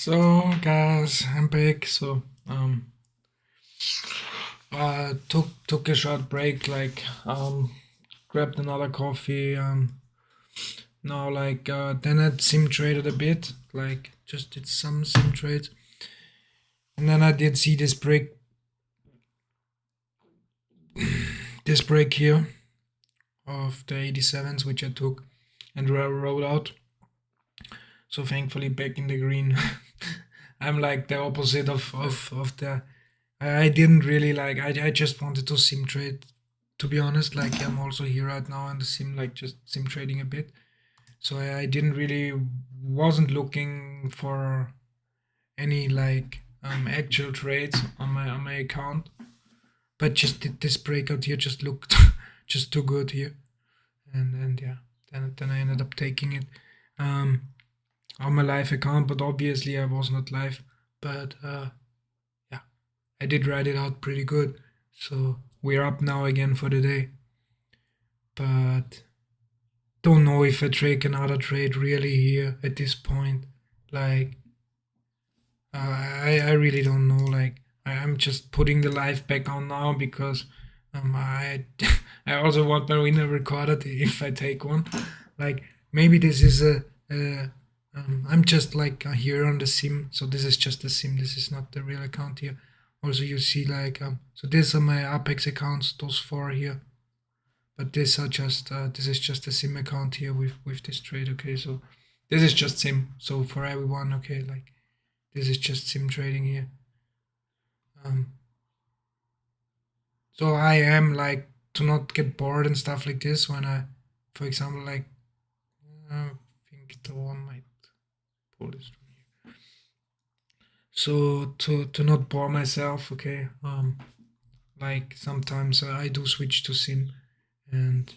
So guys, I'm back. Took a short break, grabbed another coffee. Now then I sim traded a bit, like just did some sim trades, and then I did see this break, here of the 87s, which I took and rolled out. So thankfully back in the green. I'm like the opposite of the. I didn't really like. I just wanted to sim trade. To be honest, like I'm also here right now in the sim, like just sim trading a bit. So I didn't really wasn't looking for any actual trades on my account, but just did this breakout here just looked just too good here, and yeah, then I ended up taking it. On my live account, but obviously I was not live. But yeah, I did write it out pretty good. So we're up now again for the day. But don't know if I take another trade really here at this point. I really don't know. I'm just putting the live back on now because I I also want my winner recorded if I take one. Like maybe this is a I'm just here on the sim, so this is just the sim. This is not the real account here. Also, you see so these are my Apex accounts, those four here. But these are just this is just a sim account here with this trade. Okay, so this is just sim. So for everyone, okay, like this is just sim trading here. So I am to not get bored and stuff like this when I, for example, I think the one might pull this from here. So to not bore myself, okay, like sometimes I do switch to sim and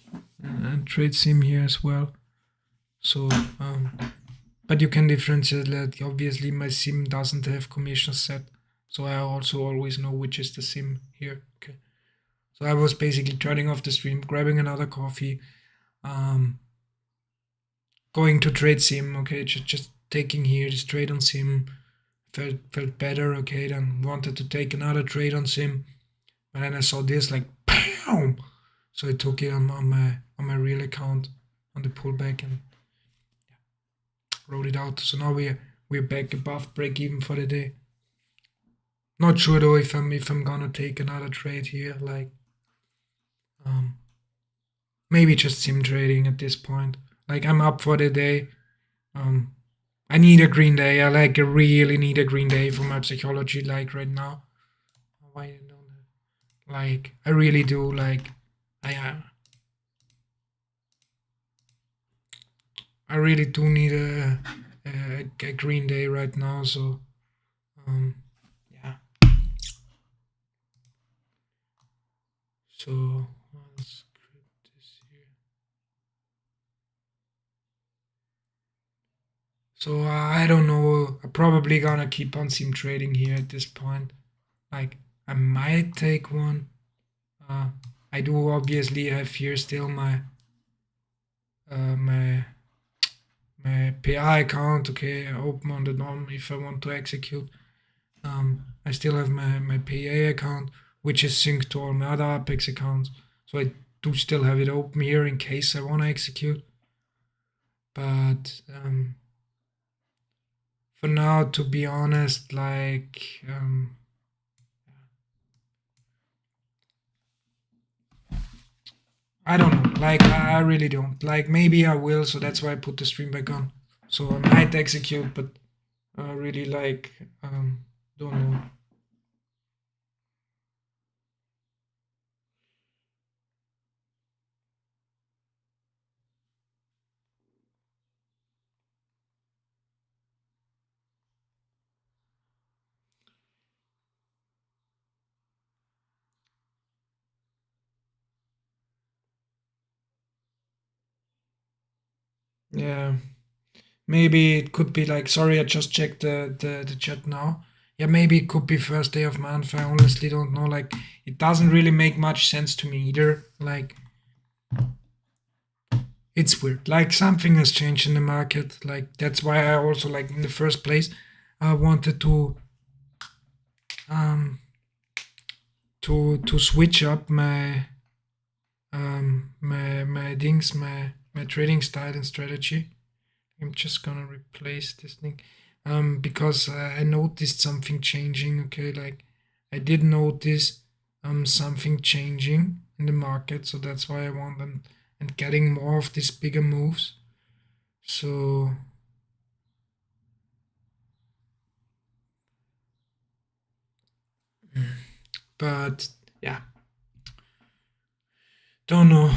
trade sim here as well. So but you can differentiate that obviously my sim doesn't have commissions set, so I also always know which is the sim here. Okay, so I was basically turning off the stream, grabbing another coffee, going to trade sim. Okay, just taking here this trade on sim. Felt better. Okay, then wanted to take another trade on sim, and then I saw this like bam, so I took it on my real account on the pullback and wrote it out. So now we're back above break even for the day. Not sure though if I'm gonna take another trade here, maybe just sim trading at this point. Like I'm up for the day. I need a green day. I really need a green day for my psychology. Like right now, why don't I really do. I really do need a green day right now. So yeah. So let's create this here. So I don't know. I'm probably gonna keep on sim trading here at this point. Like I might take one. I do obviously have here still my my PI account. Okay, open on the DOM if I want to execute. I still have my PA account, which is synced to all my other Apex accounts. So I do still have it open here in case I want to execute. But for now, to be honest, I don't know. I really don't. Maybe I will, so that's why I put the stream back on. So I might execute, but I really don't know. Yeah. Maybe it could be sorry, I just checked the chat now. Yeah, maybe it could be first day of month. I honestly don't know. It doesn't really make much sense to me either. It's weird. Something has changed in the market. That's why I also in the first place, I wanted um to switch up my things, my trading style and strategy. I'm just gonna replace this thing because I noticed something changing. Okay, like I did notice something changing in the market, so that's why I want and getting more of these bigger moves. So but yeah, don't know.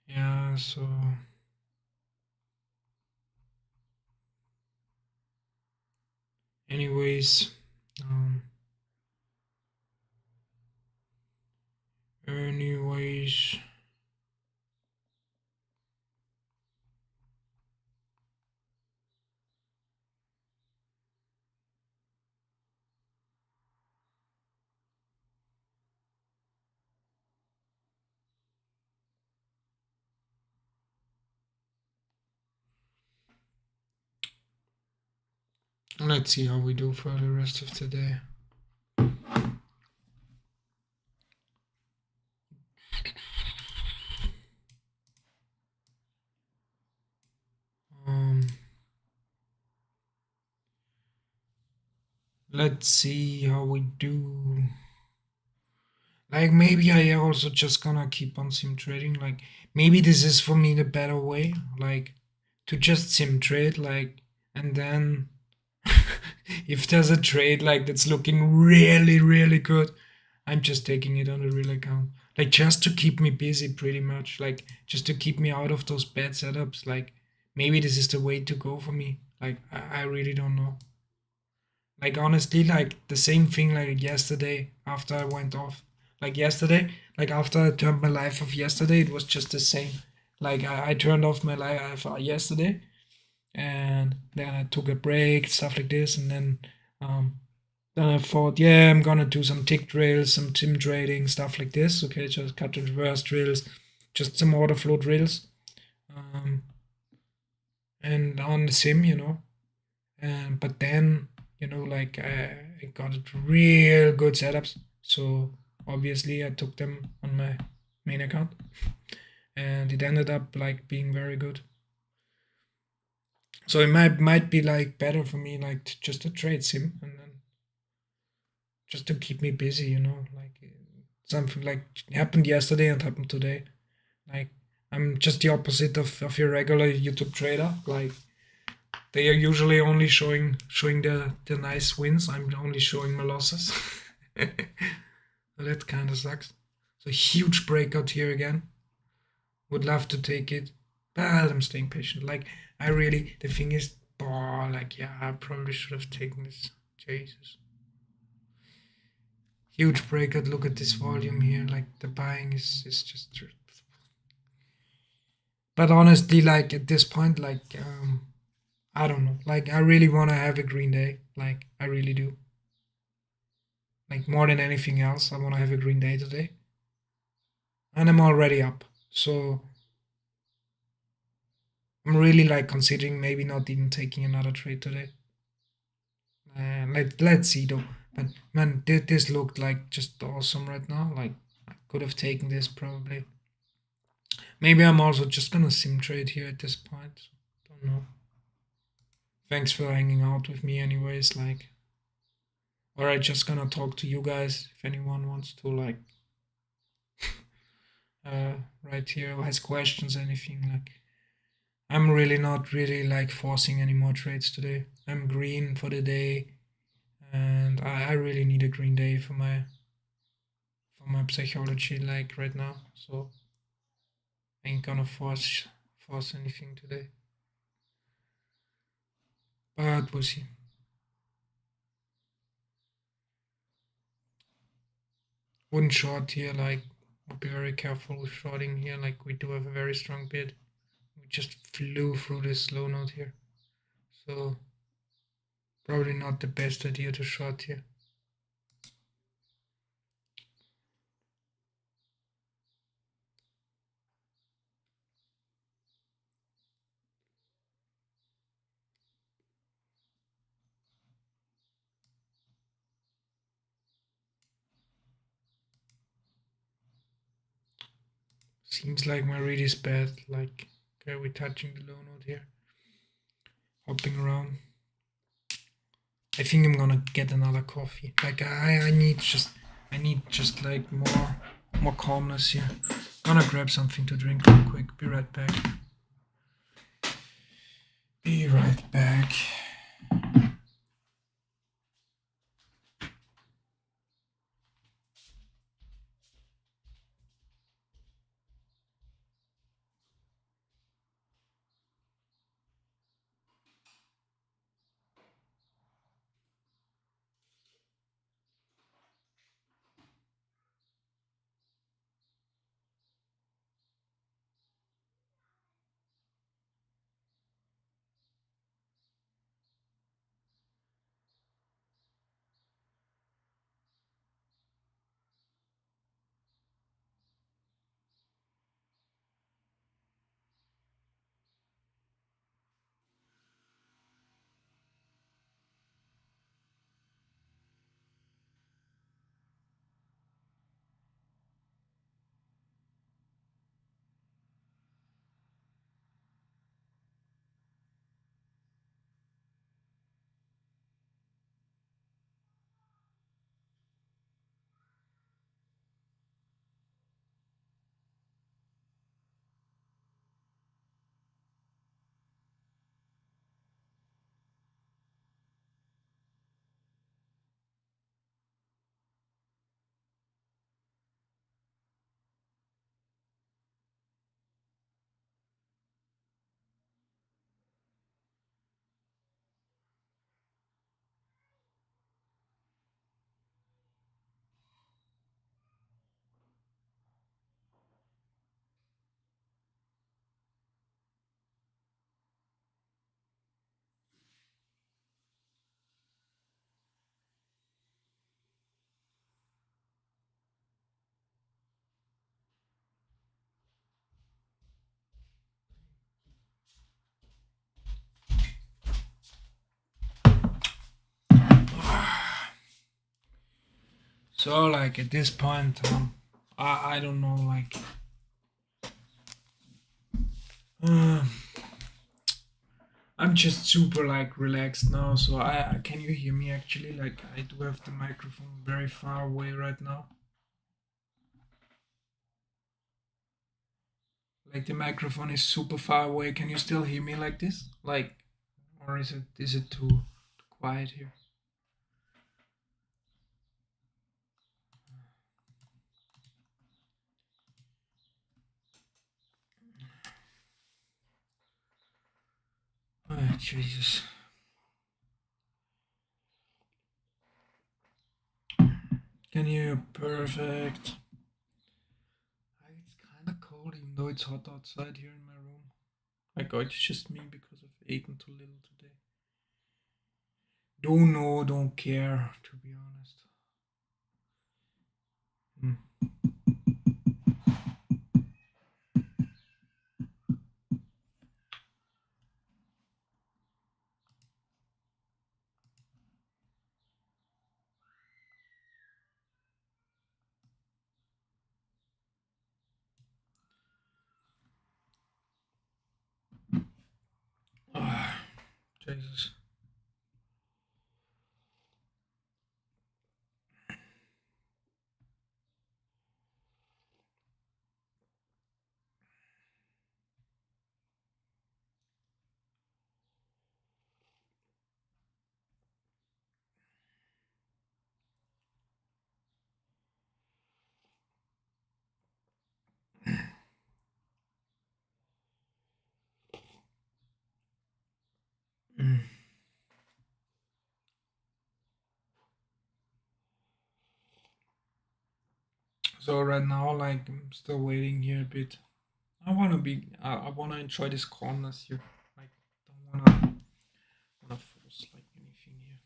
Yeah, so anyways, um, anyways, let's see how we do for the rest of the day. Um, let's see how we do. Like maybe I also just gonna keep on sim trading. Like maybe this is for me the better way. Like to just sim trade. Like and then if there's a trade like that's looking really really good, I'm just taking it on the real account. Like just to keep me busy, pretty much. Like just to keep me out of those bad setups. Like maybe this is the way to go for me. Like I really don't know. Like honestly, like the same thing like yesterday after I went off. Like yesterday, like after I turned my life off yesterday, it was just the same. Like I turned off my life yesterday, and then I took a break, stuff like this, and um, then I thought, yeah, I'm gonna do some tick drills, some sim trading, stuff like this. Okay, just cut and reverse drills, just some order flow drills, um, and on the sim, but then, like I got it real good setups. So obviously I took them on my main account, and it ended up like being very good. So it might be like better for me like just to trade sim and then just to keep me busy, like something like happened yesterday and happened today. Like I'm just the opposite of your regular YouTube trader. Like they are usually only showing the nice wins. I'm only showing my losses. That kind of sucks. So huge breakout here again. Would love to take it, but I'm staying patient. Like I really, the thing is, like yeah, I probably should have taken this. Jesus, huge breakout. Look at this volume here. Like the buying is just. But honestly, like at this point, like I don't know. Like I really want to have a green day. Like I really do. Like more than anything else, I want to have a green day today, and I'm already up. So I'm really like considering maybe not even taking another trade today. Let's see though. But man, this looked like just awesome right now. Like I could have taken this probably. Maybe I'm also just gonna sim trade here at this point. Don't know. Thanks for hanging out with me, anyways. Like, or I just gonna talk to you guys if anyone wants to like, right here or has questions, anything like. I'm really not really like forcing any more trades today. I'm green for the day, and I really need a green day for my psychology like right now. So I ain't gonna force anything today. But we'll see. Wouldn't short here, like would be very careful with shorting here, like we do have a very strong bid. We just flew through this low note here. So probably not the best idea to short here. Seems like my read is bad. Like, okay, we're touching the low note here. Hopping around. I think I'm gonna get another coffee. Like I need just like more calmness here. Gonna grab something to drink real quick. Be right back. Be right back. So like at this point, I don't know like. Uh, I'm just super like relaxed now. So I can you hear me actually? Like I do have the microphone very far away right now. Like the microphone is super far away. Can you still hear me like this? Like, or is it too quiet here? Oh, Jesus. Can you hear? Perfect. It's kind of cold, even though it's hot outside here in my room. Like, oh, it's just me because I've eaten too little today. Don't know, don't care, to be honest. Hmm. Ah, Jesus. So right now, like I'm still waiting here a bit. I wanna enjoy these corners here. Like don't wanna force like anything here.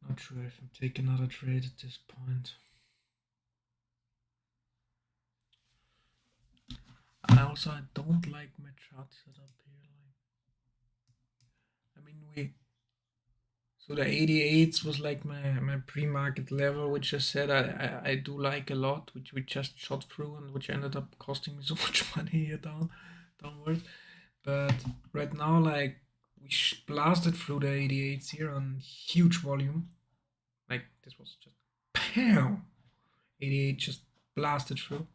Not sure if I'm taking another trade at this point. I don't like my chart setup here. Like, I mean, so the 88s was like my pre-market level, which I said I do like a lot, which we just shot through and which ended up costing me so much money here downwards. But right now, like we blasted through the 88s here on huge volume. Like this was just pow, 88 just blasted through.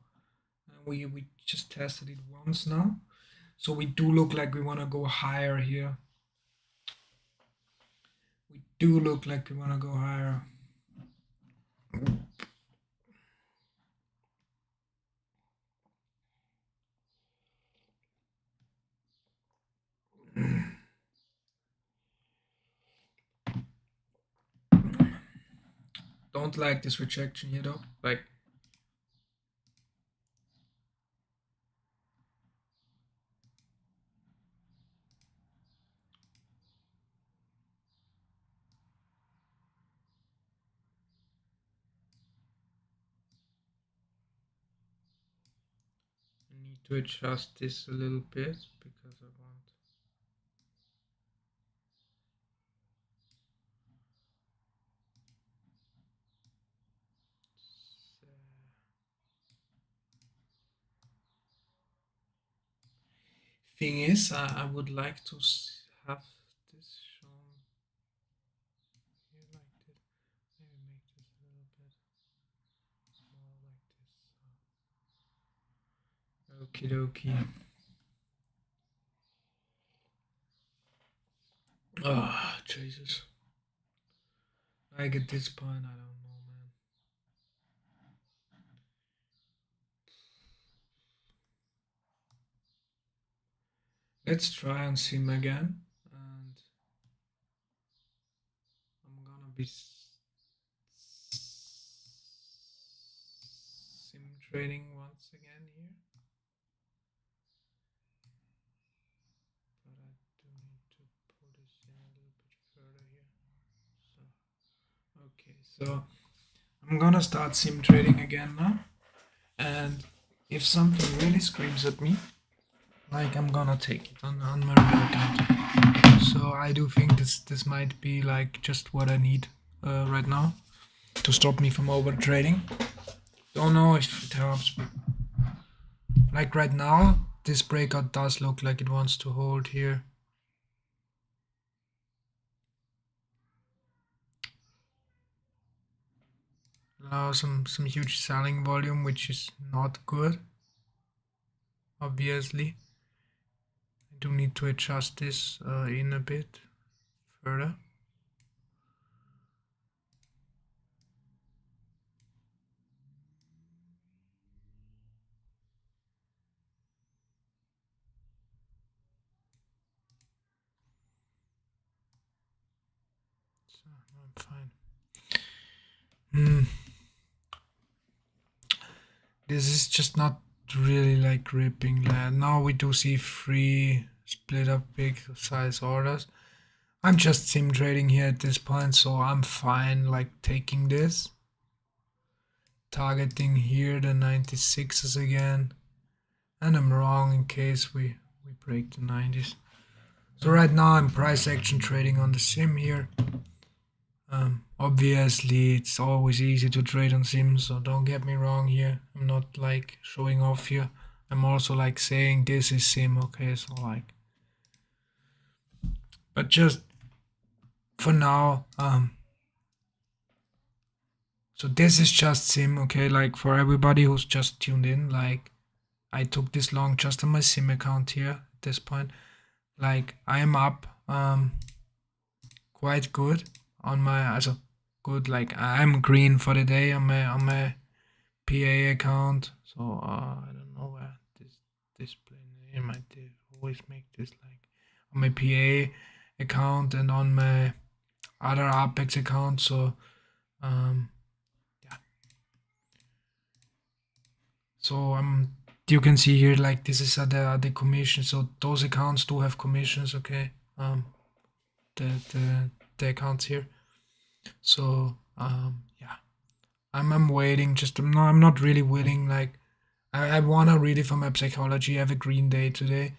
And we just tested it once now. So we do look like we want to go higher here. We do look like we want to go higher. Don't like this rejection here though. Like I need to adjust this a little bit because I want thing is I would like to have this shown here like this. Maybe make this a little bit more like this. Okie dokie. Ah, Jesus. Like at this point, I don't know, man. Let's try and sim again. And I'm gonna be sim trading once again here. But I do need to pull this in a little bit further here. So, okay, so I'm gonna start sim trading again now. And if something really screams at me, like I'm gonna take it on my real account. So I do think this might be like just what I need right now to stop me from over trading. Don't know if it helps, but like right now, this breakout does look like it wants to hold here. Now some huge selling volume, which is not good. Obviously, I do need to adjust this in a bit further. So I'm fine. This is just not really like gripping land. Now we do see 3 split up big size orders. I'm just sim trading here at this point, so I'm fine like taking this. Targeting here the 96s again. And I'm wrong in case we break the 90s. So right now I'm price action trading on the sim here. Obviously it's always easy to trade on sim, so don't get me wrong here. I'm not like showing off here. I'm also like saying this is sim, okay, so like, but just for now, so this is just sim, okay, like for everybody who's just tuned in, like I took this long just on my sim account here at this point. Like I am up quite good on my, also good, like I'm green for the day on my PA account. So I don't know where this display name I did always make this like on my PA account and on my other Apex account. So yeah. So you can see here like this is the commission. So those accounts do have commissions, okay? The the accounts here. So yeah, I'm waiting. Just I'm not really willing. Like I wanna read it for my psychology. I have a green day today,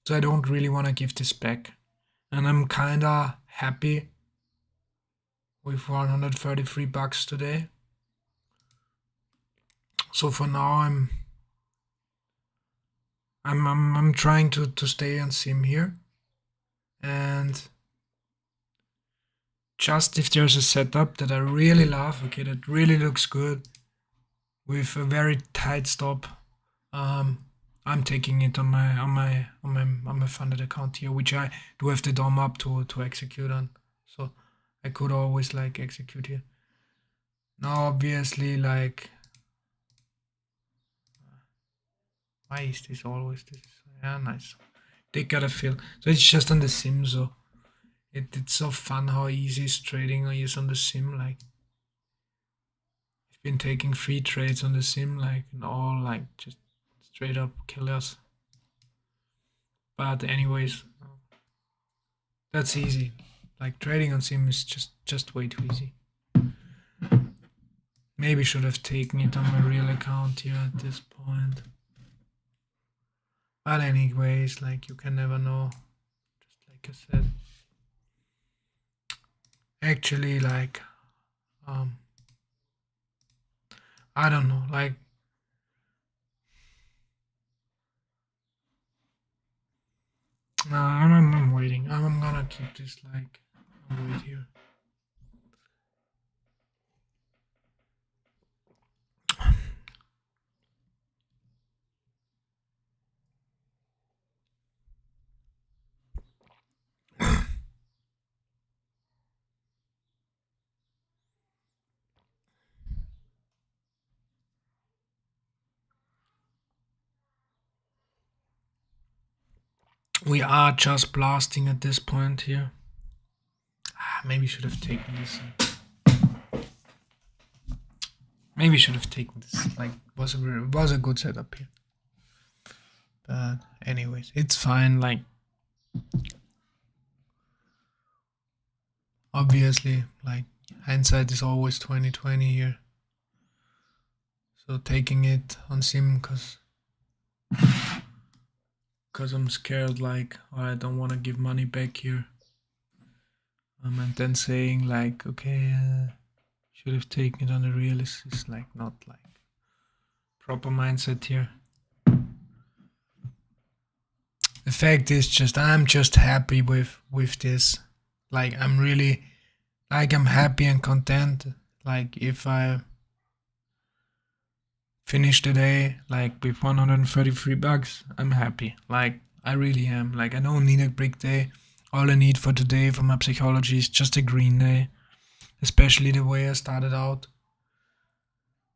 so I don't really wanna give this back. And I'm kinda happy with 133 bucks today. So for now, I'm trying to stay on sim here, and just if there's a setup that I really love, okay, that really looks good with a very tight stop, I'm taking it on my funded account here, which I do have the DOM up to execute on. So I could always like execute here. Now obviously like why is this always this? Yeah, nice. They gotta feel. So it's just on the sim, so it's so fun how easy is trading is on the sim. Like I've been taking free trades on the sim, like and all like just straight up killers. But anyways, that's easy. Like trading on sim is just way too easy. Maybe should have taken it on my real account here at this point. But anyways, like you can never know. Just like I said. Actually, like I don't know, like I'm waiting. I'm gonna keep this like I'll wait here. We are just blasting at this point here. Maybe should have taken this. Maybe should have taken this. Like was a good setup here. But anyways, it's fine. Like obviously, like hindsight is always 2020 here. So taking it on sim cause I'm scared. Like I don't want to give money back here. And then saying like okay. Should have taken it on the real is like not like proper mindset here. The fact is just I'm just happy with this. Like I'm really like I'm happy and content. Like if I finish the day like with 133 bucks, I'm happy. Like I really am. Like I don't need a big day. All I need for today for my psychology is just a green day. Especially the way I started out.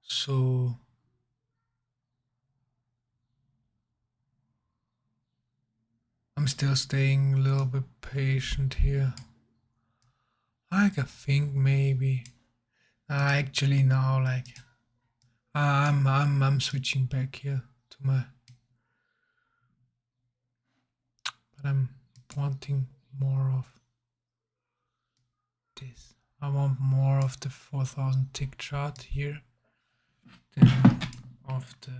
So I'm still staying a little bit patient here. Like I think maybe actually now like I'm switching back here to my but I'm wanting more of this. I want more of the 4000 tick chart here than of the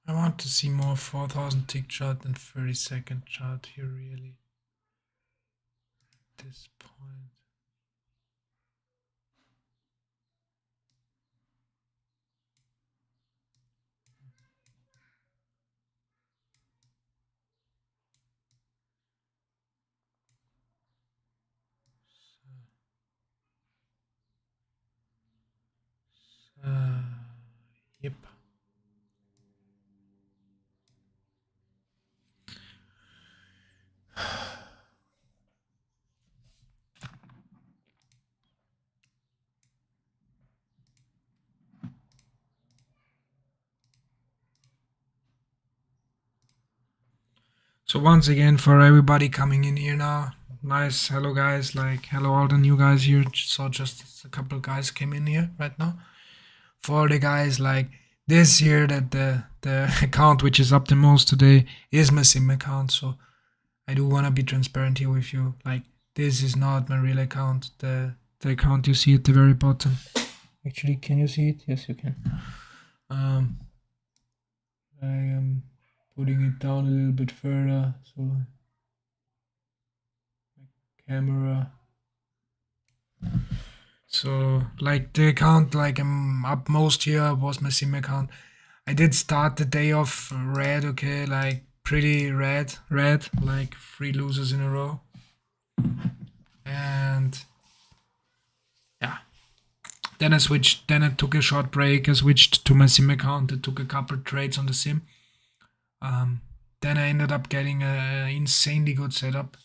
I want to see more 4000 tick chart than 30-second chart here really at this point. Yep. So once again, for everybody coming in here now, nice. Hello guys, like hello all the new guys here. So just a couple guys came in here right now. For all the guys like this here, that the account which is up the most today is my sim account. So I do want to be transparent here with you. Like this is not my real account. The account you see at the very bottom. Actually, can you see it? Yes, you can. I am putting it down a little bit further. So camera. So like the account like I'm up most here was my sim account. I did start the day off red, okay, like pretty red, like 3 losers in a row. And yeah. Then I took a short break, I switched to my sim account, I took a couple trades on the sim. Then I ended up getting an insanely good setup.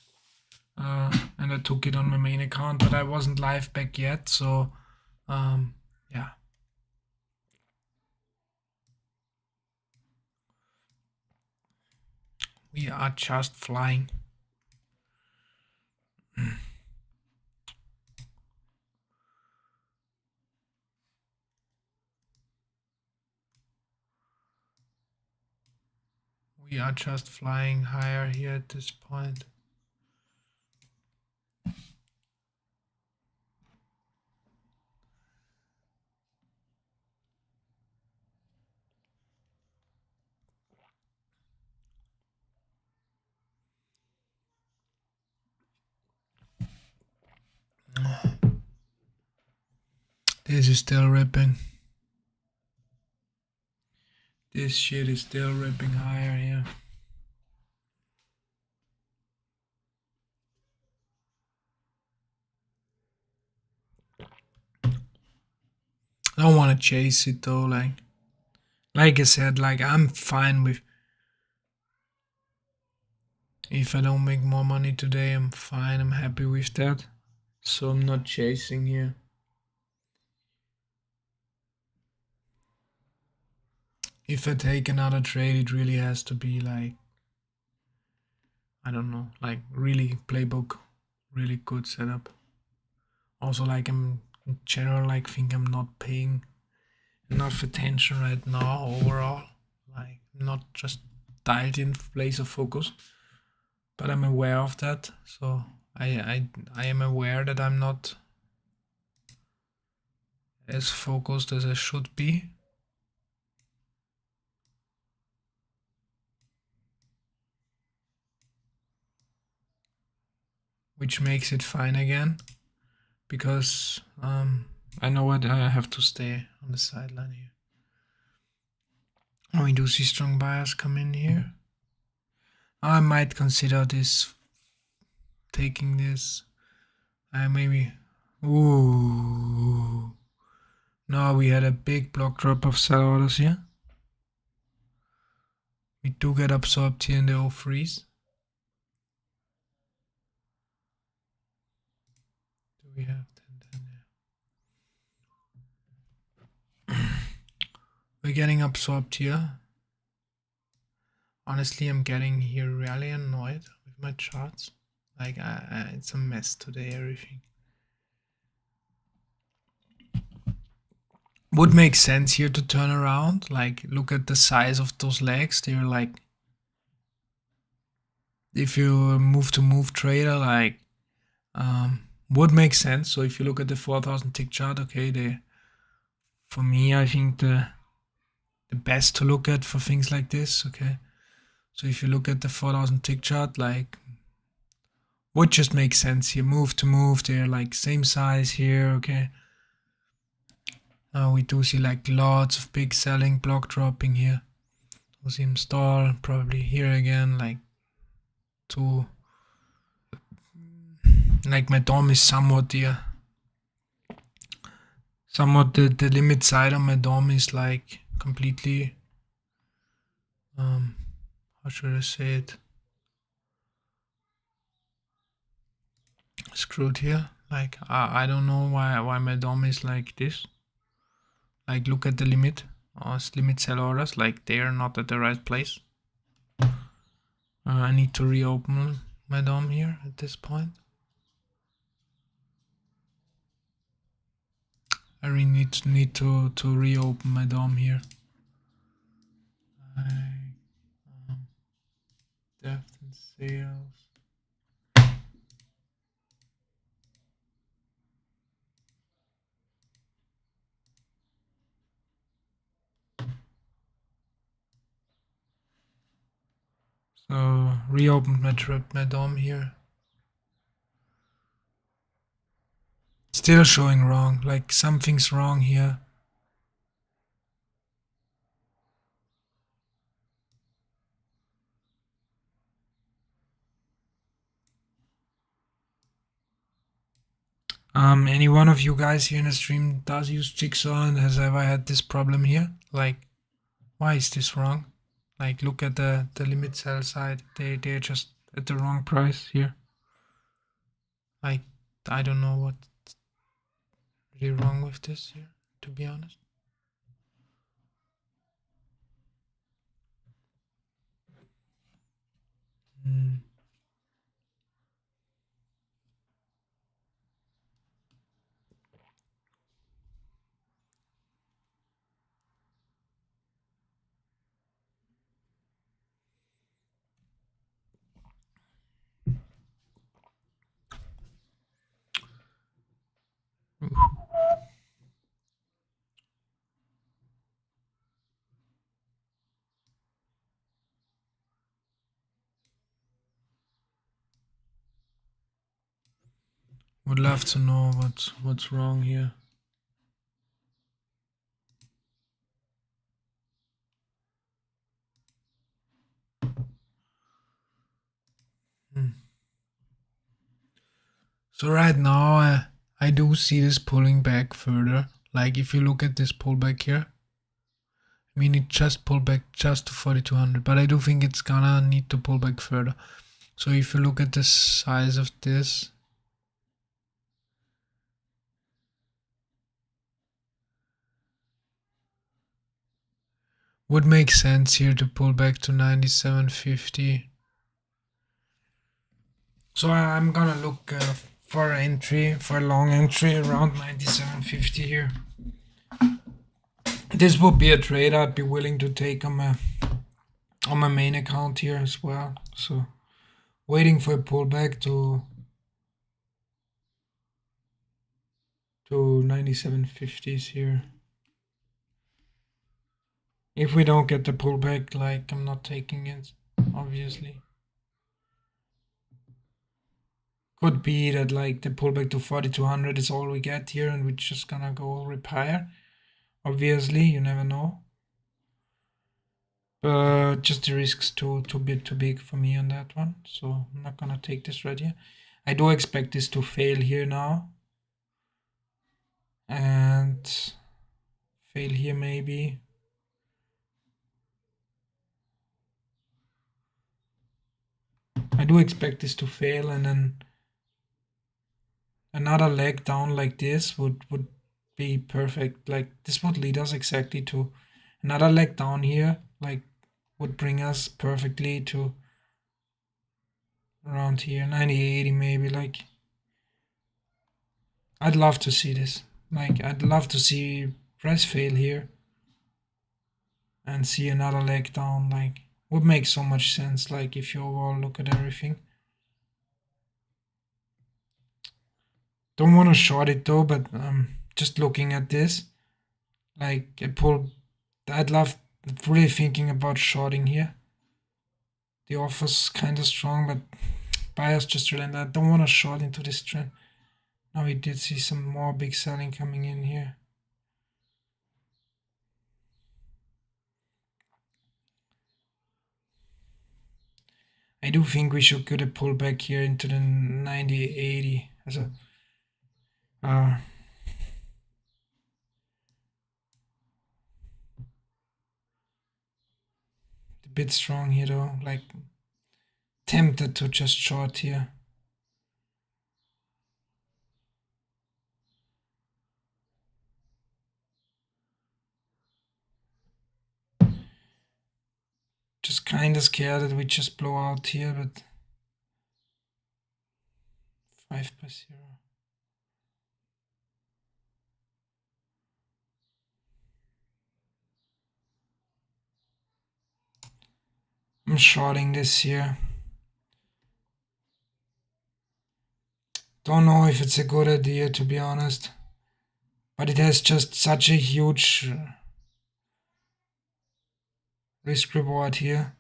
And I took it on my main account, but I wasn't live back yet, so yeah. We are just flying. We are just flying higher here at this point. This is still ripping. This shit is still ripping higher here. I don't want to chase it though, like I said, like I'm fine with if I don't make more money today, I'm fine, I'm happy with that. So I'm not chasing here. If I take another trade, it really has to be like, I don't know, like really playbook, really good setup. Also, like I'm in general, like think I'm not paying enough attention right now overall. Like I'm not just dialed in laser focus, but I'm aware of that. So I am aware that I'm not as focused as I should be. Which makes it fine again, because I know what I have to stay on the sideline here. Oh, we do see strong buyers come in here. I might consider this, taking this. Maybe. Ooh. No, we had a big block drop of sell orders here. We do get absorbed here in the 03s. Do we have 10? We're getting absorbed here. Honestly, I'm getting here really annoyed with my charts. Like, it's a mess today, everything. Would make sense here to turn around. Like, look at the size of those legs. They're like, if you move to move trader, like, would make sense. So if you look at the 4000 tick chart, okay, for me, I think the best to look at for things like this, okay. So if you look at the 4000 tick chart, like, would just make sense here. Move to move, they're like same size here, okay. Now we do see like lots of big selling, block dropping here. We'll see him stall, probably here again, like like my DOM is somewhat here. Somewhat the limit side on my DOM is like completely, how should I say it? Screwed here. Like I don't know why my DOM is like this. Like look at the limit. Limit sell orders, like they are not at the right place. I need to reopen my DOM here at this point. I really need to reopen my DOM here. Depth and sales. So reopened my DOM here. Still showing wrong, like something's wrong here. Any one of you guys here in the stream does use Jigsaw and has ever had this problem here? Like, why is this wrong? Like, look at the limit sell side. They're just at the wrong price here. Like, I don't know what's really wrong with this here, to be honest. Would love to know what's wrong here. So right now I do see this pulling back further. Like if you look at this pullback here, I mean it just pulled back just to 4200, but I do think it's gonna need to pull back further. So if you look at the size of this, would make sense here to pull back to 9750. So I'm gonna look for entry, for a long entry around 9750 here. This would be a trade I'd be willing to take on my main account here as well. So waiting for a pullback to 9750s here. If we don't get the pullback, like I'm not taking it, obviously. Could be that like the pullback to 4200 is all we get here and we're just gonna go repair. Obviously, you never know. But just the risks too big for me on that one. So I'm not gonna take this right here. I do expect this to fail here now. And fail here maybe. I do expect this to fail and then another leg down like this would be perfect. Like this would lead us exactly to another leg down here, like would bring us perfectly to around here, 90-80 maybe. Like I'd love to see this. Like I'd love to see price fail here and see another leg down. Like would make so much sense. Like if you overall look at everything. Don't want to short it though, but just looking at this, like a pull, I'd love really thinking about shorting here. The offer's kind of strong, but buyers just relent. I don't want to short into this trend. Now we did see some more big selling coming in here. I do think we should get a pullback here into the 90-80 as a a bit strong here though. Like tempted to just short here. Just kind of scared that we just blow out here, but 5 by 0. I'm shorting this here. Don't know if it's a good idea, to be honest. But it has just such a huge risk reward here.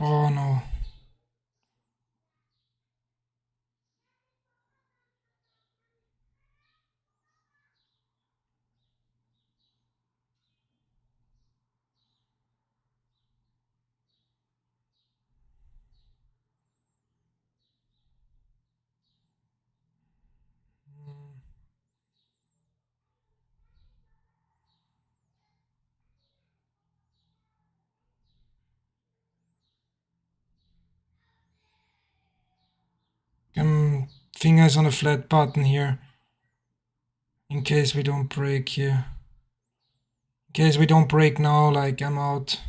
Oh no. Fingers on the flat button here. In case we don't break here. In case we don't break now, like I'm out.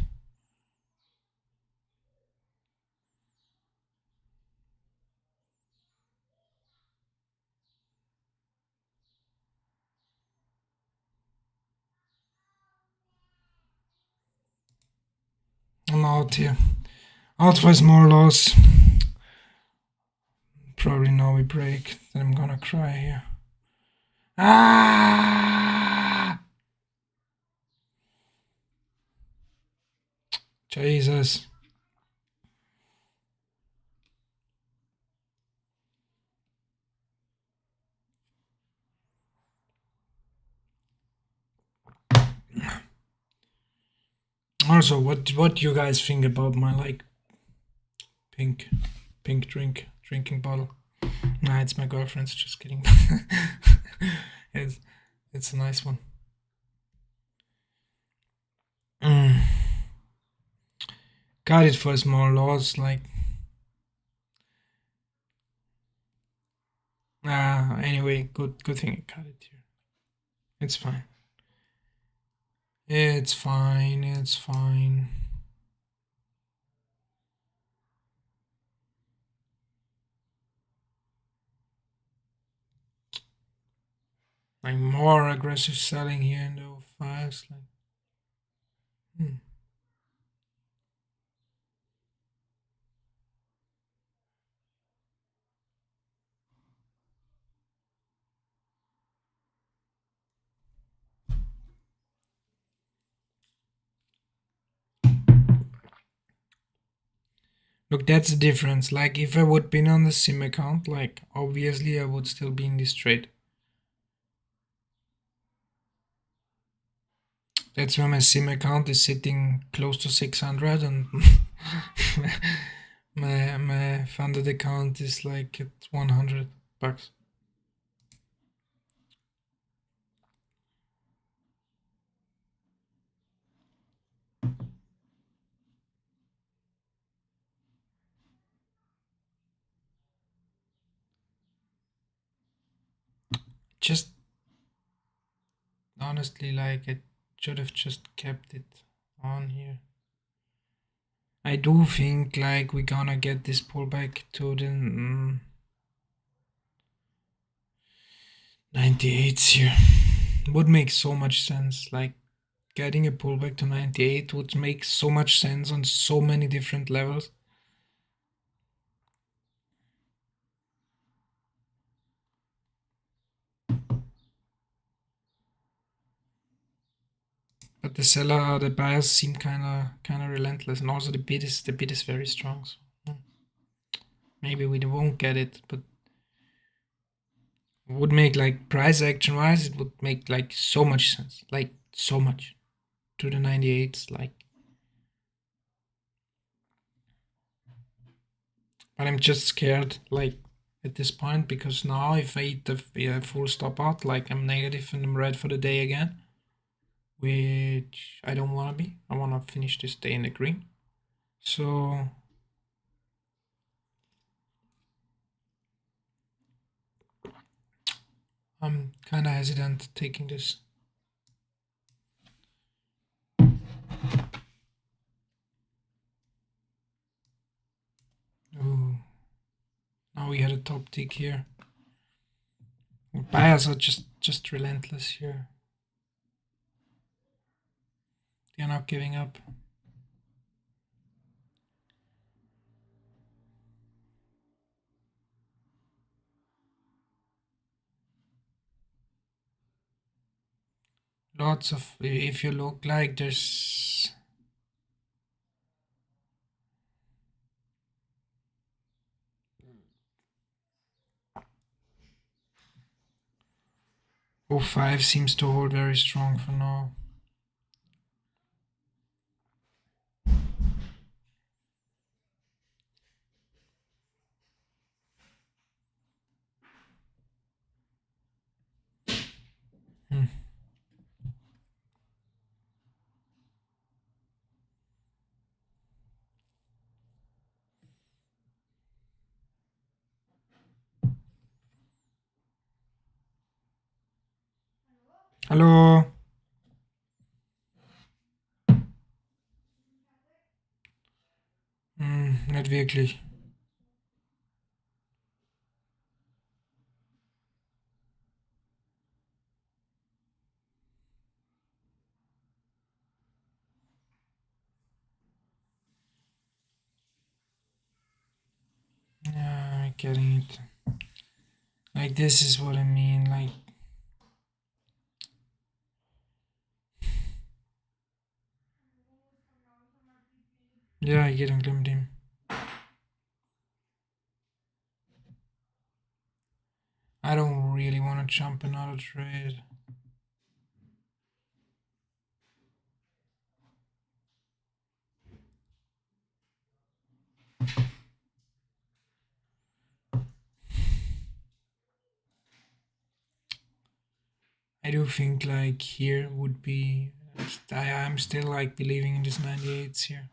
I'm out here. Out for a small loss. Probably now we break. Then I'm gonna cry here. Ah! Jesus. Also, what do you guys think about my like pink drinking bottle? Nah, it's my girlfriend's. Just kidding. it's a nice one. Got it for a small loss, like. Anyway, good thing I cut it here. It's fine. It's fine. It's fine. Like more aggressive selling here in the 05s. Like, Look, that's the difference. Like, if I would been on the sim account, like, obviously I would still be in this trade. That's why my sim account is sitting close to 600 and my funded account is like at $100. Just honestly, like, I should have just kept it on here. I do think like we're gonna get this pullback to the 98s here. Would make so much sense. Like, getting a pullback to 98 would make so much sense on so many different levels. But the buyers seem kinda relentless, and also the bid is very strong. So maybe we won't get it, but it would make, like, price action wise, it would make like so much sense, like so much to the 98s, like. But I'm just scared, like, at this point, because now if I eat the full stop out, like, I'm negative and I'm red for the day again, which I don't want to be. I want to finish this day in the green. So I'm kind of hesitant taking this. Ooh. Now we had a top tick here. Buyers are just relentless here. They're not giving up. Lots of, if you look like there's, oh, 5 seems to hold very strong for now. Hmm. Hallo? Nicht wirklich. Yeah, I'm getting it. Like, this is what I mean. Like, yeah, I get on him. I don't really want to jump another trade. I do think like here would be. I'm still like believing in this 98s here.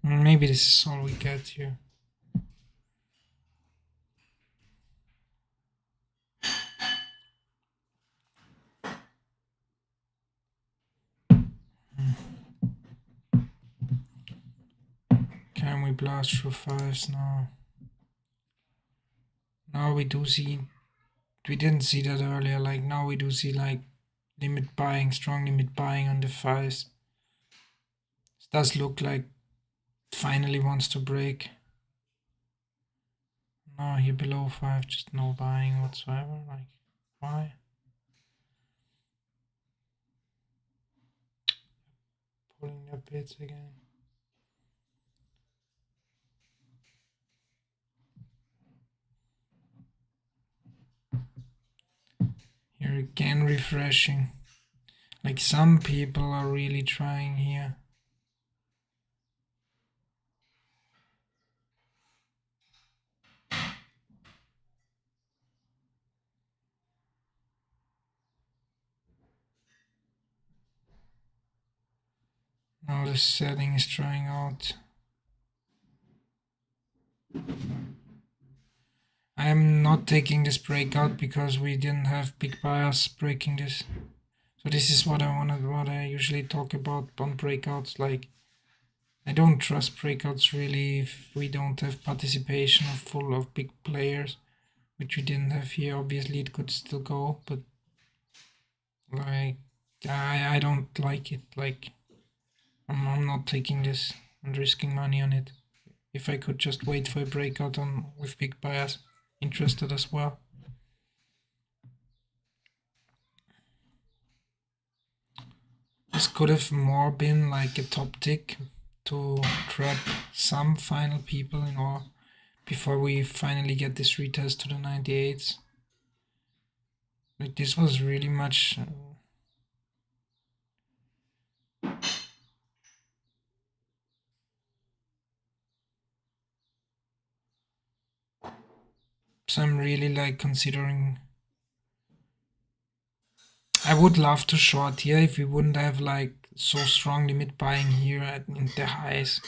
Maybe this is all we get here. Can we blast through 5s now? Now we do see. We didn't see that earlier. Like now we do see like limit buying, strong limit buying on the 5s. It does look like finally wants to break. No, here below 5, just no buying whatsoever. Like, why? Pulling their bids again. Here again, refreshing. Like, some people are really trying here. Now the setting is trying out. I am not taking this breakout because we didn't have big buyers breaking this. So this is what I usually talk about on breakouts. Like, I don't trust breakouts really if we don't have participation of full of big players, which we didn't have here. Obviously it could still go, but like I don't like it. Like, I'm not taking this and risking money on it. If I could just wait for a breakout on with big buyers interested as well. This could have more been like a top tick to trap some final people in or before we finally get this retest to the 98s. Like, this was really much. So I'm really like considering. I would love to short here if we wouldn't have like so strong limit buying here in the highs.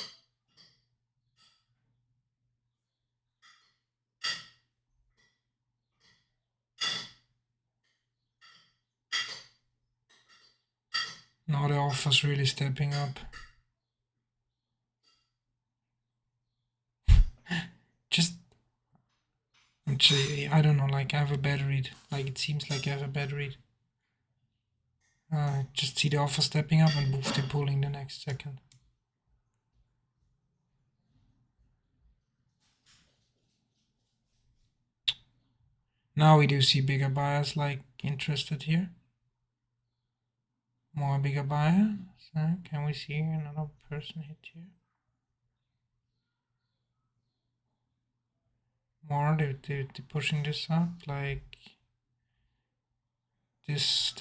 Now the offer's really stepping up. Just, actually, I don't know, like I have a bad read. Like it seems like I have a bad read. Just see the offer stepping up and move the pulling the next second. Now we do see bigger buyers like interested here. More bigger buyers. Can we see another person hit here? More, they're pushing this up, like this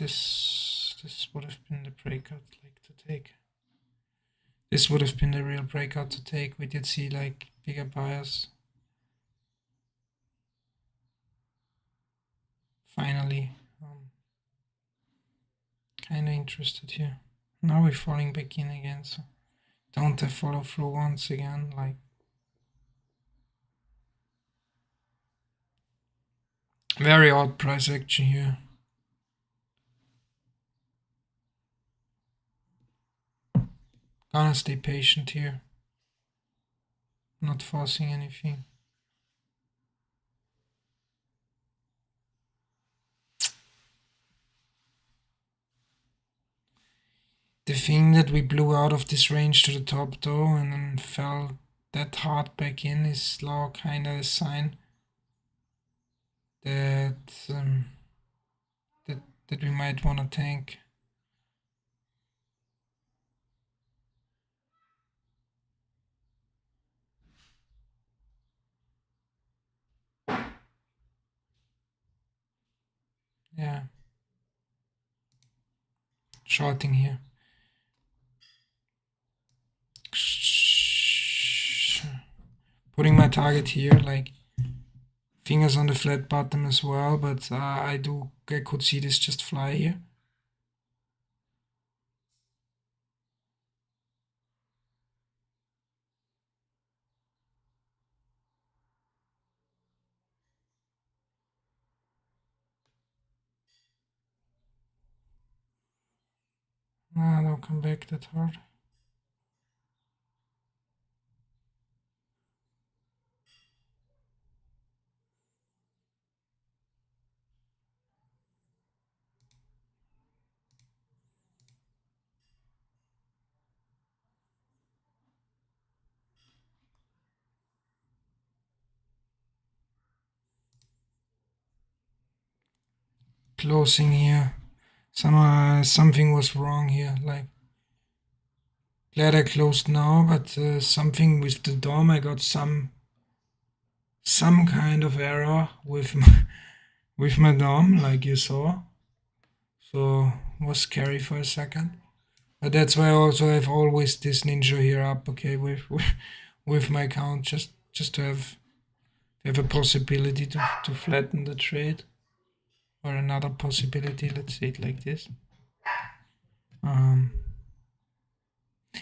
would have been the breakout, like to take. This would have been the real breakout to take. We did see like bigger buyers. Finally, kind of interested here. Now we're falling back in again, so don't have follow through once again, like very odd price action here. Gonna stay patient here. Not forcing anything. The thing that we blew out of this range to the top though and then fell that hard back in is now kind of a sign that that we might want to tank. Yeah. Shorting here. Putting my target here, like fingers on the flat bottom as well, but I could see this just fly here. Don't come back that hard. Closing here. Something was wrong here. Like, glad I closed now, but something with the DOM. I got some kind of error with my DOM, like you saw. So was scary for a second. But that's why also I've always this ninja here up, okay, with my account, just to have a possibility to flatten the trade. Or another possibility, let's say it like this.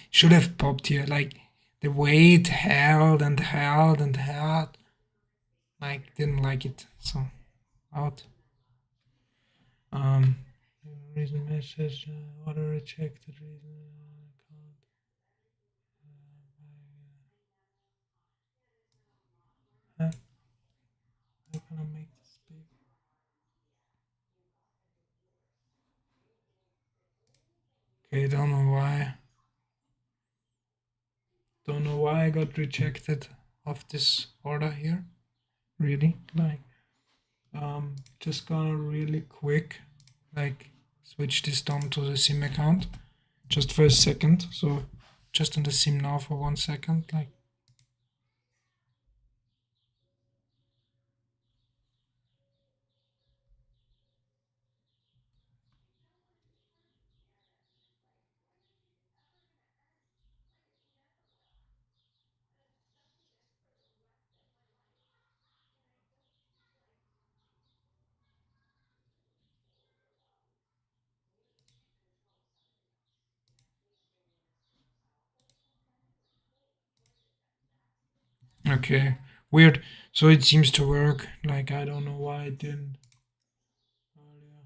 Should have popped here, like the way it held and held and held. Like didn't like it, so out. Reason message, order rejected, reason account. Huh? How can I make this big? Okay, don't know why. Don't know why I got rejected of this order here. Really, like, just gonna really quick, like, switch this down to the sim account, just for a second. So, just on the sim now for 1 second, like. Okay, weird. So it seems to work. Like I don't know why it didn't earlier.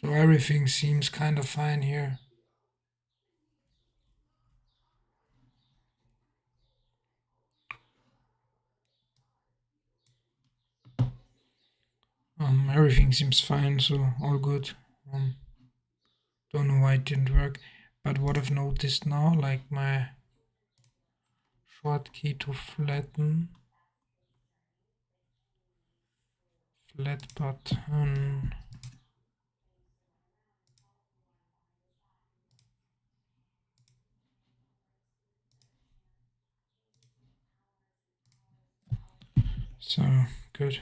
So everything seems kind of fine here. Everything seems fine, so all good. Don't know why it didn't work, but what I've noticed now, like my short key to flatten, flat button. So good.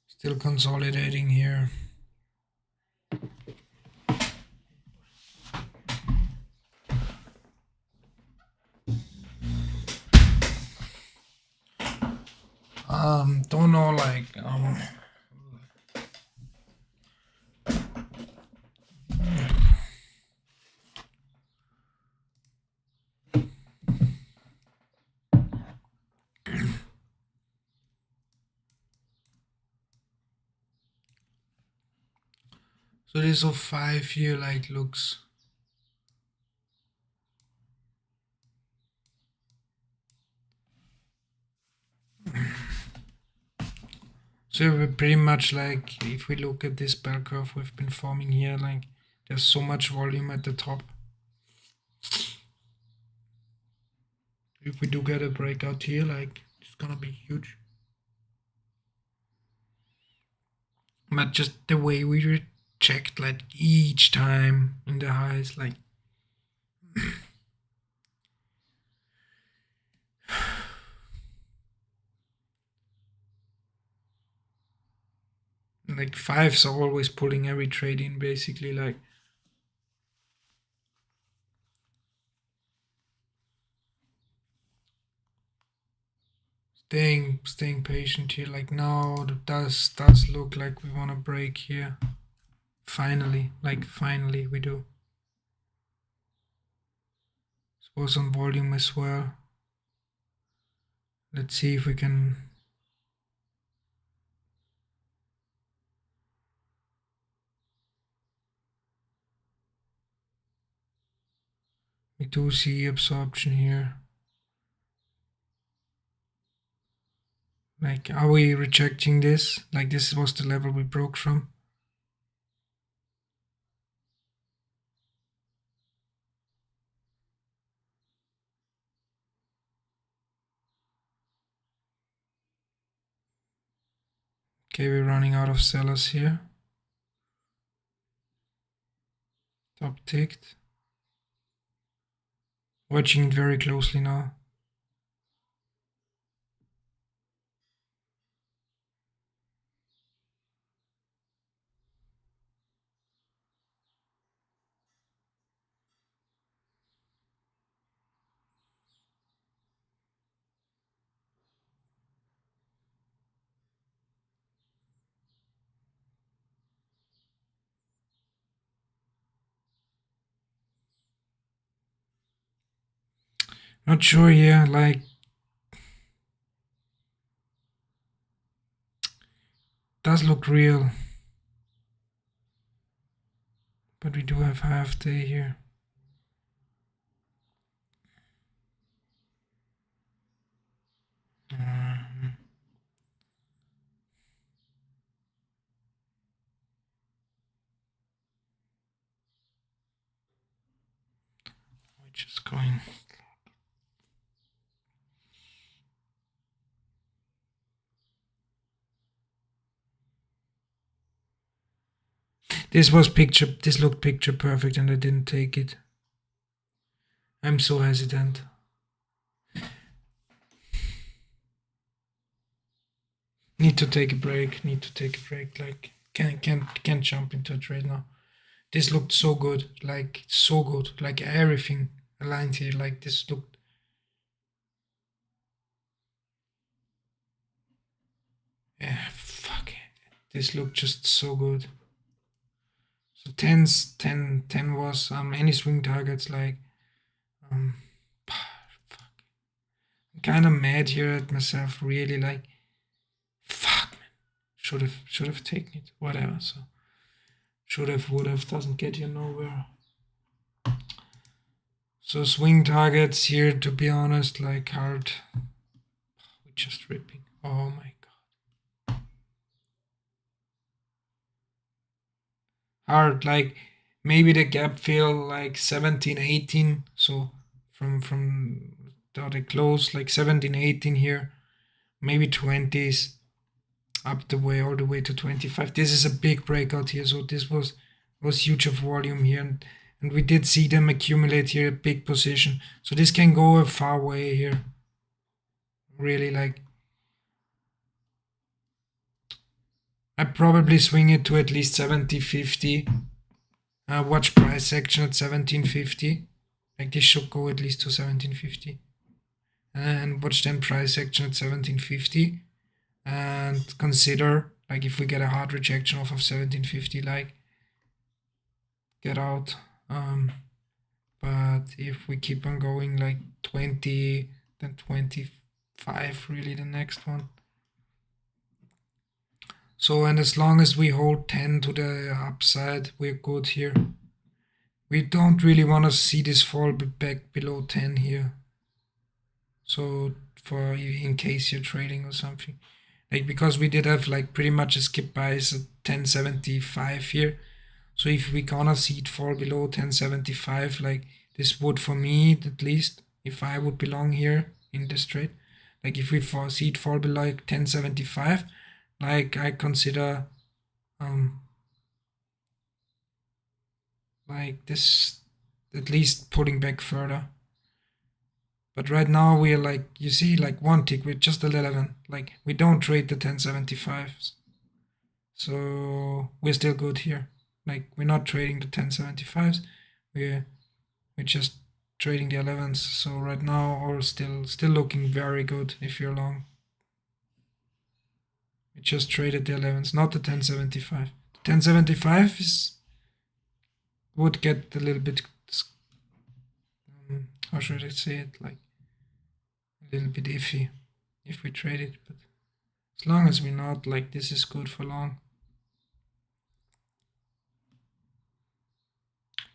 Still consolidating here. Don't know, like so this of 5 here like looks. So we're pretty much like, if we look at this bell curve we've been forming here, like there's so much volume at the top. If we do get a breakout here, like it's gonna be huge. But just the way we reject like each time in the highs, like like fives are always pulling every trade in, basically, like staying patient here. Like now it does look like we want to break here. Finally we do. Suppose on volume as well. Let's see if we can. We do see absorption here. Like, are we rejecting this? Like, this was the level we broke from. Okay, we're running out of sellers here. Top ticked. Watching it very closely now. Not sure here, like does look real. But we do have half day here. Which is going. This looked picture perfect and I didn't take it. I'm so hesitant. Need to take a break, like can't jump into a trade now. This looked so good, like everything aligned here, like this looked. Yeah, fuck it. This looked just so good. So 10s, 10 was any swing targets like um fuck. I'm kind of mad here at myself. Really, like, fuck, man. Should have taken it. Whatever. So should have, would have doesn't get you nowhere. So swing targets here, to be honest, like hard. We're just ripping. Oh my god. Hard, like maybe the gap fill like 17, 18. So from the close like 17, 18 here, maybe 20s up the way all the way to 25. This is a big breakout here. So this was huge of volume here, and we did see them accumulate here a big position. So this can go a far way here. Really, like, I probably swing it to at least 70.50. Watch price action at 17.50. Like this should go at least to 17.50. And watch then price action at 17.50. And consider, like, if we get a hard rejection off of 17.50, like, get out. But if we keep on going, like 20, then 25, really the next one. So, and as long as we hold 10 to the upside, we're good here. We don't really want to see this fall back below 10 here. So, for in case you're trading or something, like, because we did have like pretty much a skip bias at 10.75 here. So if we gonna see it fall below 10.75, like this would, for me at least, if I would belong here in this trade, like if we see it fall below like 10.75, like I consider like this at least pulling back further. But right now we are like, you see, like one tick with just 11. Like we don't trade the 10.75s. So we're still good here. Like we're not trading the 10.75s. We're just trading the 11s. So right now all still looking very good if you're long. We just traded the 11s, not the 10.75. The 10.75 would get a little bit, how should I say it, like a little bit iffy if we trade it. But as long as we're not, like, this is good for long.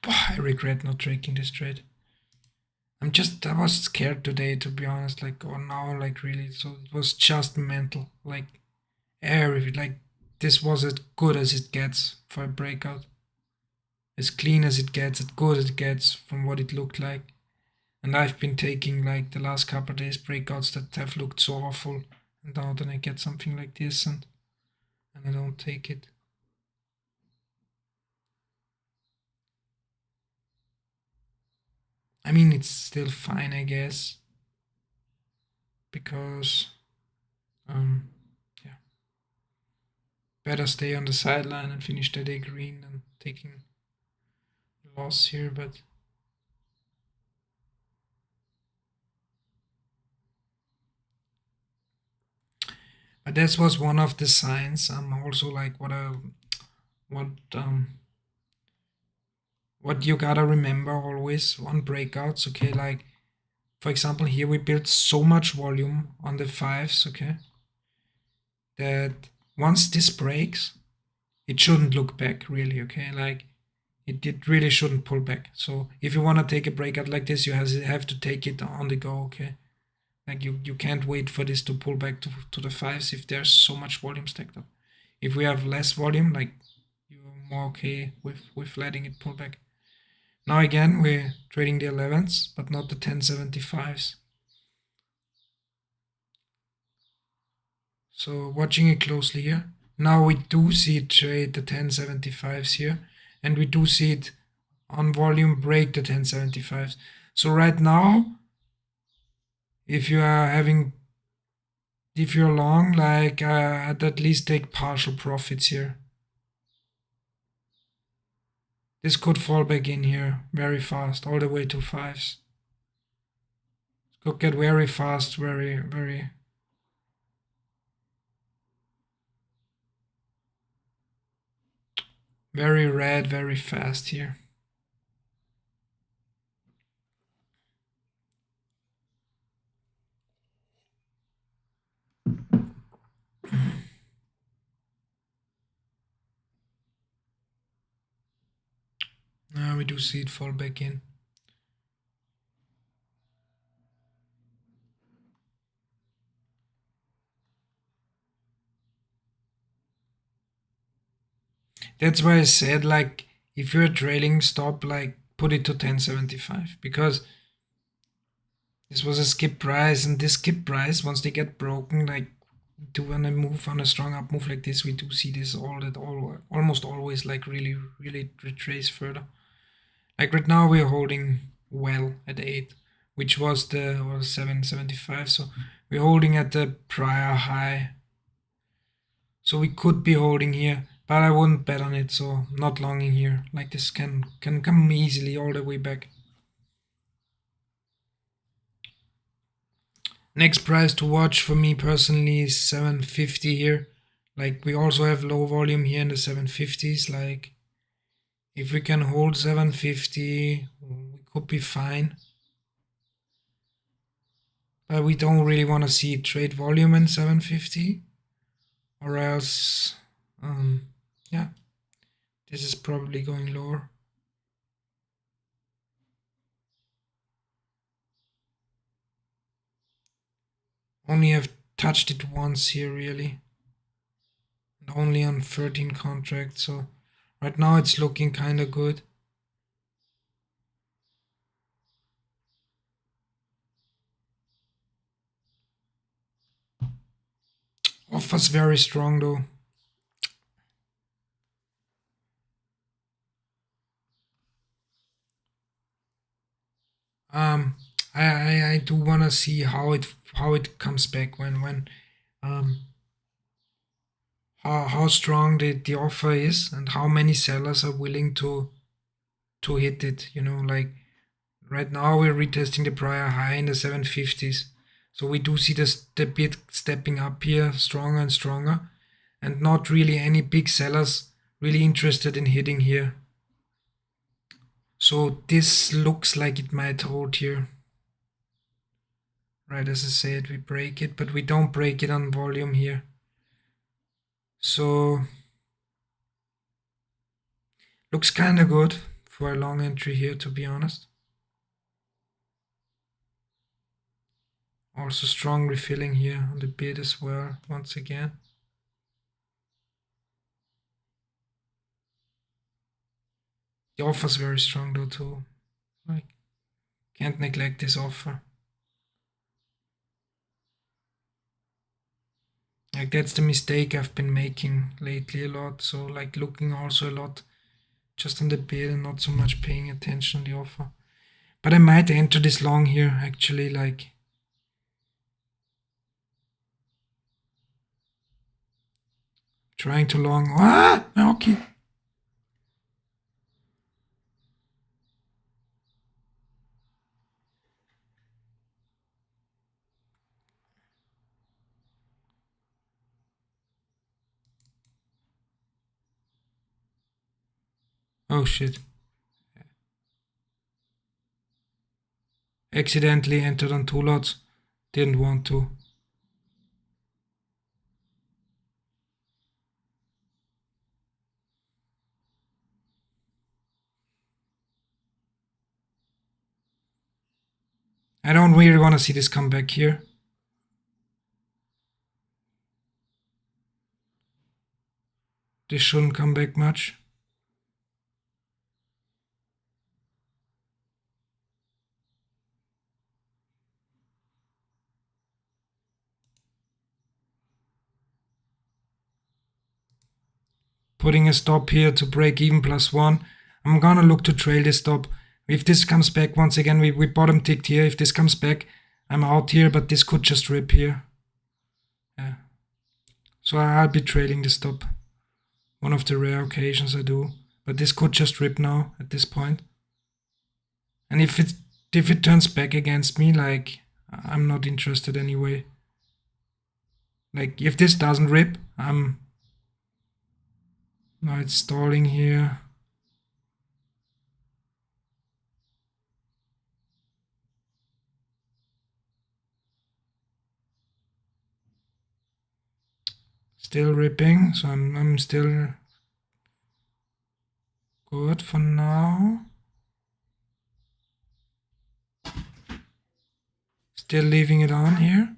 I regret not taking this trade. I was scared today, to be honest, like, or now, like, really. So it was just mental, like, like, this was as good as it gets for a breakout. As clean as it gets, as good as it gets from what it looked like. And I've been taking, like, the last couple of days breakouts that have looked so awful, and now then I get something like this, and I don't take it. I mean, it's still fine, I guess, because yeah, better stay on the sideline and finish the day green than taking a loss here. But that was one of the signs. Also, like, what you gotta remember always on breakouts, okay? Like, for example, here we built so much volume on the 5s, okay, that once this breaks, it shouldn't look back, really, okay? Like, it really shouldn't pull back. So if you want to take a breakout like this, you have to take it on the go, okay? Like, you can't wait for this to pull back to the 5s if there's so much volume stacked up. If we have less volume, like, you're more okay with letting it pull back. Now again, we're trading the 11s, but not the 10.75s. So watching it closely here. Now we do see it trade the 10.75s here, and we do see it on volume break the 10.75s. So right now, if you're long, like, I'd at least take partial profits here. This could fall back in here very fast, all the way to 5s. It could get very fast, very, very. Very red, very fast here. Now we do see it fall back in. That's why I said, like, if you're trailing, stop, like, put it to 1075, because this was a skip price, and this skip price, once they get broken, like, do when I move on a strong up move like this, we do see this almost always, like, really retrace further. Like right now we're holding well at 8, which was the 775, so we're holding at the prior high. So we could be holding here, but I wouldn't bet on it, so not longing here. Like this can come easily all the way back. Next price to watch for me personally is 750 here. Like we also have low volume here in the 750s. Like if we can hold 750, we could be fine. But we don't really want to see trade volume in 750, or else, yeah, this is probably going lower. Only have touched it once here, really, and only on 13 contracts, so right now it's looking kind of good. Offer's very strong though. Um, I do wanna see how it comes back when how strong the offer is and how many sellers are willing to hit it. Like right now we're retesting the prior high in the 750s, so we do see the bid stepping up here stronger and stronger, and not really any big sellers really interested in hitting here. So this looks like it might hold here. Right, as I said, we break it, but we don't break it on volume here. So looks kind of good for a long entry here, to be honest. Also strong refilling here on the bid as well, once again. The offer's very strong though too. Like, can't neglect this offer. Like that's the mistake I've been making lately a lot. So like looking also a lot just on the bid and not so much paying attention to the offer. But I might enter this long here actually, like trying to long. Okay. Oh shit. Accidentally entered on 2 lots. Didn't want to. I don't really want to see this come back here. This shouldn't come back much. Putting a stop here to break even +1. I'm gonna look to trail this stop. If this comes back, once again, we bottom ticked here. If this comes back, I'm out here, but this could just rip here. Yeah. So I'll be trailing the stop. One of the rare occasions I do. But this could just rip now at this point. And if it turns back against me, like, I'm not interested anyway. Like, if this doesn't rip, I'm Now it's stalling here. Still ripping, so I'm still good for now. Still leaving it on here.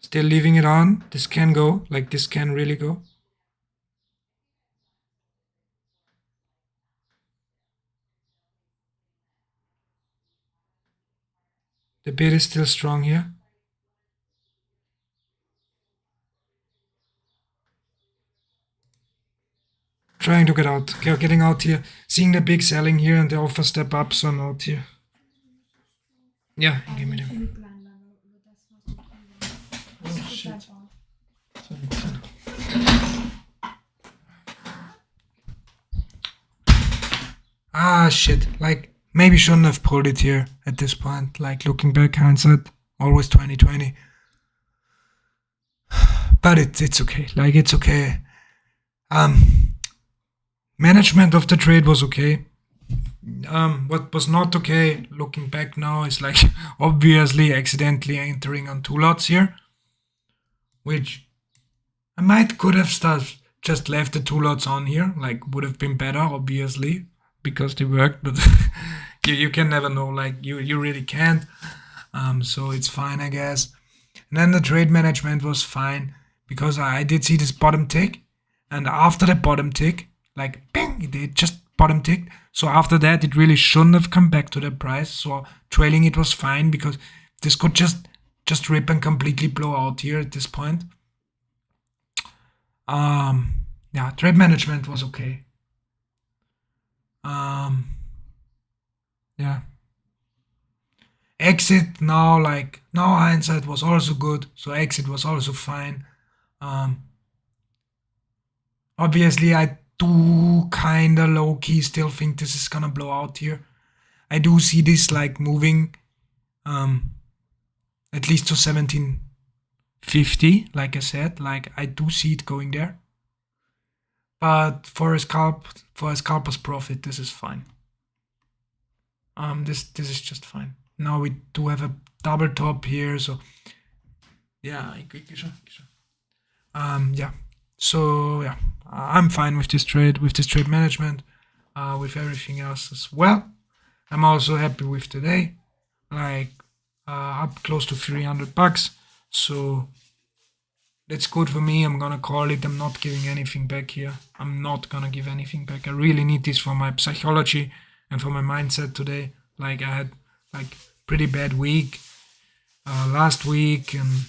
Still leaving it on. This can go, like this can really go. The bid is still strong here. Trying to get out, getting out here, seeing the big selling here and the offer step up, so I'm out here. Yeah, give me them. Oh shit. Ah shit, like maybe shouldn't have pulled it here at this point, like looking back, hindsight, always 2020. But it's okay, like it's okay. Management of the trade was okay. What was not okay, looking back now, is like obviously accidentally entering on 2 lots here, which I might could have just left the 2 lots on here, like would have been better, obviously, because they worked, but you can never know, like you really can't. So it's fine, I guess. And then the trade management was fine because I did see this bottom tick, and after the bottom tick, like bang, it just bottom ticked. So after that, it really shouldn't have come back to the price. So trailing it was fine because this could just rip and completely blow out here at this point. Yeah, trade management was okay. Yeah. Exit now, like now hindsight was also good, so exit was also fine. Obviously, I do kinda low key still think this is gonna blow out here. I do see this like moving, at least to 1750. Like I said, like I do see it going there. But for a scalper's profit, this is fine. This is just fine. Now we do have a double top here, so yeah, yeah. So yeah, I'm fine with this trade management, with everything else as well. I'm also happy with today, like up close to $300. So that's good for me. I'm gonna call it. I'm not giving anything back here. I'm not gonna give anything back. I really need this for my psychology and for my mindset today. Like I had like pretty bad week last week, and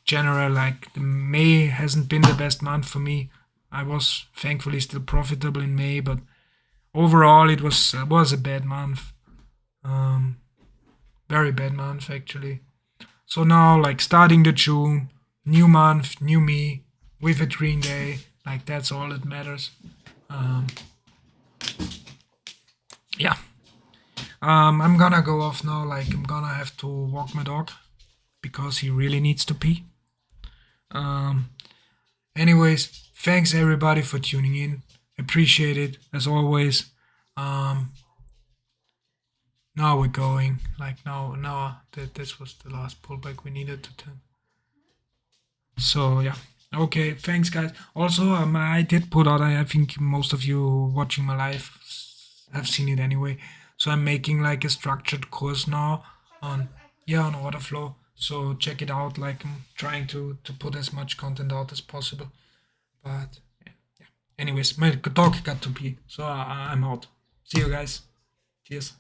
general, like the May hasn't been the best month for me. I was thankfully still profitable in May, but overall it was a bad month. Very bad month actually. So now, like starting the June, new month, new me, with a green day, like that's all that matters. Yeah. I'm gonna go off now. Like I'm gonna have to walk my dog because he really needs to pee. Anyways, thanks everybody for tuning in. Appreciate it as always. Now we're going. Like now this was the last pullback we needed to turn. So yeah. Okay, thanks guys. Also, I did put out. I think most of you watching my live have seen it anyway. So I'm making like a structured course now on order flow. So check it out. Like I'm trying to put as much content out as possible. But yeah. Anyways, my dog got to pee, so I'm out. See you guys. Cheers.